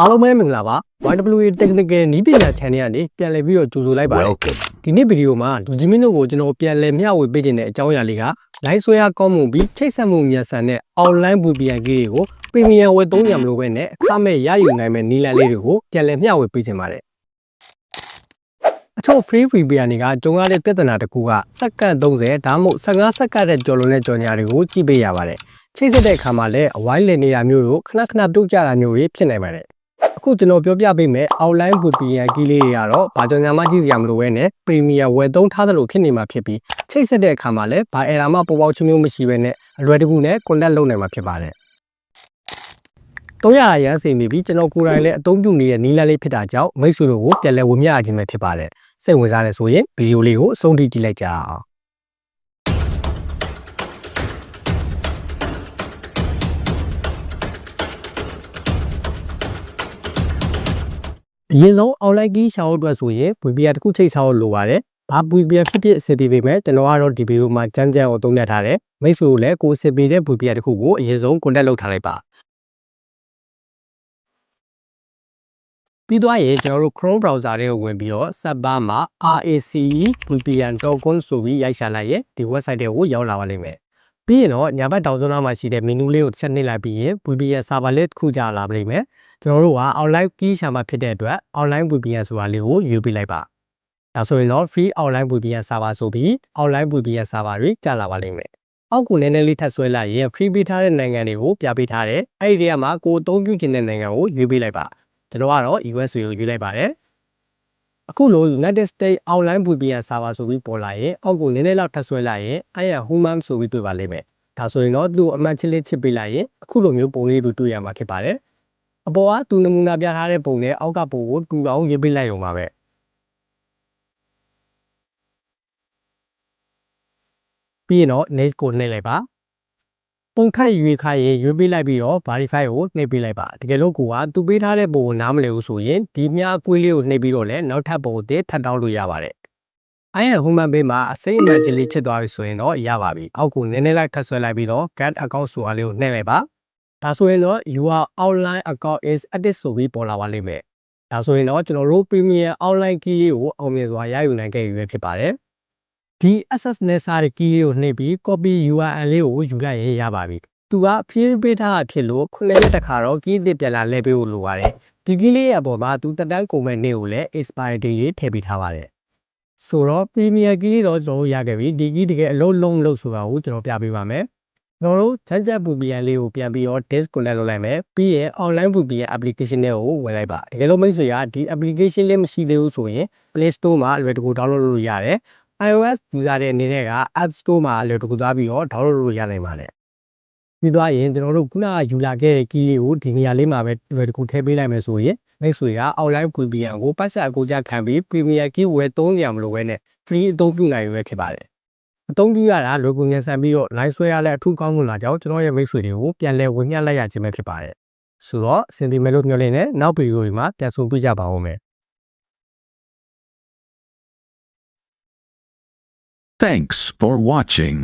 အားလုံးပဲမင်္ဂလာပါ YWA Technical နည်းပညာ channel ကနေပြန်လည်ပြီးတော့ကြိုဆိုလိုက်ပါတယ်ဒီနေ့ဗီဒီယိုမှာလူကြီးမင်းတို့ကိုကျွန်တော်ပြန်လည်မျှဝေပေးခြင်းတဲ့အကြောင်းအရာလေးက live ဆွဲအားကောင်းမှုပြီးချိတ်ဆက်မှုမြန်ဆန်တဲ့ online VPN ကြီးတွေကို premium ဝယ်သုံးရမလို့ပဲနဲ့အခမဲ့ရယူနိုင်မဲ့နည်းလမ်းလေးတွေကိုပြန်လည်မျှဝေပေးခြင်းပါတယ်အချို့ free VPN တွေကကြုံရတဲ့ပြဿနာတစ်ခုကစက္ကန့်30ဒါမှမဟုတ်15စက္ကန့်တဲ့ကျော်လွန်တဲ့ကြော်ညာတွေကိုကြည့်ပေးရပါတယ်ချိတ်ဆက်တဲ့အခါမှာလည်းအဝိုင်းလည်နေတာမျိုးတို့ခဏခဏပြုတ်ကျတာမျိုးတွေဖြစ်နိုင်ပါတယ်အခုကျွန်တော်ပြောပြပေးမယ် online VPN ကြီးလေးတွေကတော့ဘာကြောင့်ညာမှကြည့်စရာမလိုပဲနဲ့ premium ဝယ်သုံးထားသလိုဖြစ်နေမှာဖြစ်ပြီးချိတ်ဆက်တဲ့အခါမှာလည်းဘာ error မှပေါ်ပေါက်ခြင်းမျိုးမရှိဘဲနဲ့အလွယ်တကူနဲ့ contact လုပ်နိုင်မှာဖြစ်ပါတယ်300ရန်စီမိပြီးကျွန်တော်ကိုယ်တိုင်လည်းအသုံးပြုနေတဲ့နည်းလမ်းလေးဖြစ်တာကြောင့်မိတ်ဆွေတို့ကိုပြန်လည်ဝေမျှခြင်းပဲဖြစ်ပါတယ်စိတ်ဝင်စားတယ်ဆိုရင်ဗီဒီယိုလေးကိုအဆုံးထိကြည့်လိုက်ကြအောင်အရင်ဆုံး online key ရှာဖို့အတွက်ဆိုရင် VPN တစ်ခုချိတ်ဆောက်လို့လိုပါတယ်။ဘာ VPN ဖြစ်ဖြစ်အဆင်ပြေပေမဲ့ကျွန်တော်ကတော့ဒီဗီဒီယိုမှာကြမ်းကိုသုံးသပ်ထားတယ်။မိတ်ဆွေတို့လည်းကိုယ်အဆင်ပြေတဲ့ VPN တစ်ခုကိုအရင်ဆုံး contact လုပ်ထားလိုက်ပါ။ပြီးသွားရင်ကျွန်တော်တို့ Chrome browser တွေကိုဝင်ပြီးတော့ search bar မှာ racevpn.com ဆိုပြီးရိုက်ရှာလိုက်ရင်ဒီ website တွေကိုရောက်လာပါလိမ့်မယ်။ပြီးရင်တော့ညာဘက်တောင်စွန်းနားမှာရှိတဲ့ menu လေးကိုချက်နှိပ်လိုက်ပြီးရင် VPN server လေးတစ်ခုကြာလာပါလိမ့်မယ်။ကျွန်တော်တို့က online key ရှာမှာဖြစ်တဲ့အတွက် online VPN ဆိုတာလေးကိုယူပေးလိုက်ပါဒါဆိုရင်တော့ free online VPN server ဆိုပြီး online VPN server တွေကြာလာပါလိမ့်မယ်အောက်ကိုနည်းနည်းလေးထပ်ဆွဲလိုက်ရင် free ပေးထားတဲ့နိုင်ငံတွေကိုပြပေးထားတယ်အဲ့ဒီထဲမှာကိုအသုံးပြုခြင်းတဲ့နိုင်ငံကိုယူပေးလိုက်ပါကျွန်တော်ကတော့ US ကိုယူလိုက်ပါတယ်အခုလို United States online VPN server ဆိုပြီးပေါ်လာရင်အောက်ကိုနည်းနည်းလောက်ထပ်ဆွဲလိုက်ရင် I am human ဆိုပြီးတွေ့ပါလိမ့်မယ်ဒါဆိုရင်တော့သူ့အမှတ်ချင်းလေးချစ်ပေးလိုက်ရင်အခုလိုမျိုးပုံလေးတွေ့ရမှာဖြစ်ပါတယ်အပေါ်ကသူနမူနာပြထားတဲ့ပုံနဲ့အောက်ကပုံကိုတူအောင်ရေးပေးလိုက်ရုံပါပဲပြီးရင်တော့ next ကိုနှိပ်လိုက်ပါပုံခတ်ရွေးခိုင်းရင်ရွေးပေးလိုက်ပြီးတော့ verify ကိုနှိပ်ပေးလိုက်ပါတကယ်လို့ကိုကသူပေးထားတဲ့ပုံကိုနားမလည်ဘူးဆိုရင်ဒီမြားကွေးလေးကိုနှိပ်ပြီးတော့လည်းနောက်ထပ်ပုံအသစ်ထပ်တောင်းလို့ရပါတယ်I am human ဘေးမှာအစိမ်းအမှန်ကြီးလေးချစ်သွားပြီဆိုရင်တော့ရပါပြီအောက်ကိုနည်းနည်းလိုက်ထပ်ဆွဲလိုက်ပြီးတော့ get account ဆိုတာလေးကိုနှိပ်လိုက်ပါဒါဆိုရင်တော့ your online account is active ဆိုပြီးပေါ်လာပါလိမ့်မယ်ဒါဆိုရင်တော့ကျွန်တော်တို့ premium online key လေးကိုအောင်မြင်စွာရယူနိုင်ခဲ့ပြီပဲဖြစ်ပါတယ်ဒီ access နဲ့စားတဲ့ key လေးကိုနှိပ်ပြီး copy URL လေးကိုယူလိုက်ရင်ရပါပြီသူက free ပေးထားတာဖြစ်လို့ခုနှစ်ရက်တစ်ခါတော့ key အသစ်ပြန်လာလဲပေးဖို့လိုပါတယ်ဒီ key လေးရဲ့အပေါ်မှာသူတက်တန်းကုန်မဲ့နေ့ကိုလည်း expiry date ရေးထည့်ပေးထားပါတယ်ဆိုတော့ premium key တော့ကျွန်တော်တို့ရခဲ့ပြီဒီ key တကယ်အလုံးလုံးလို့ဆိုတာကိုကျွန်တော်ပြပေးပါမယ်ကျွန်တော်တို့ချက် VPN လေးကိုပြန်ပြီးတော့ disconnect လုပ်လိုက်မယ်ပြီးရင် online VPN application တွေကိုဝင်လိုက်ပါတကယ်လို့မိတ်ဆွေကဒီ application လေးမရှိသေးဘူးဆိုရင် Play Store မှာအလွယ်တကူ download လုပ်လို့ရတယ် iOS user တွေအနေနဲ့က App Store မှာအလွယ်တကူသွားပြီးတော့ download လုပ်လို့ရနိုင်ပါတယ်ပြီးသွားရင်ကျွန်တော်တို့ခုနကယူလာခဲ့တဲ့ key လေးကိုဒီနေရာလေးမှာပဲအလွယ်တကူထည့်ပေးလိုက်မယ်ဆိုရင်မိတ်ဆွေက online VPN ကိုပတ်ဆက်အကူကြခံပြီး premium key ဝယ်သုံးရမလို့ပဲနဲ့ free အသုံးပြုနိုင်ရွယ်ဖြစ်ပါတယ်အသုံးပြုရတာလွယ်ကူမြန်ဆန်ပြီးတော့ live ဆွဲရလဲအထူးကောင်းလို့လာကြောင်းကျွန်တော်ရဲ့မိတ်ဆွေတွေကိုပြန်လည်ဝင်မျှလိုက်ရခြင်းပဲဖြစ်ပါတယ်ဆိုတော့အဆင်ပြေမယ်လို့မျှော်လင့်နေနောက်ဗီဒီယိုတွေမှာပြန်ဆုံတွေ့ကြပါဦးမယ် Thanks for watching.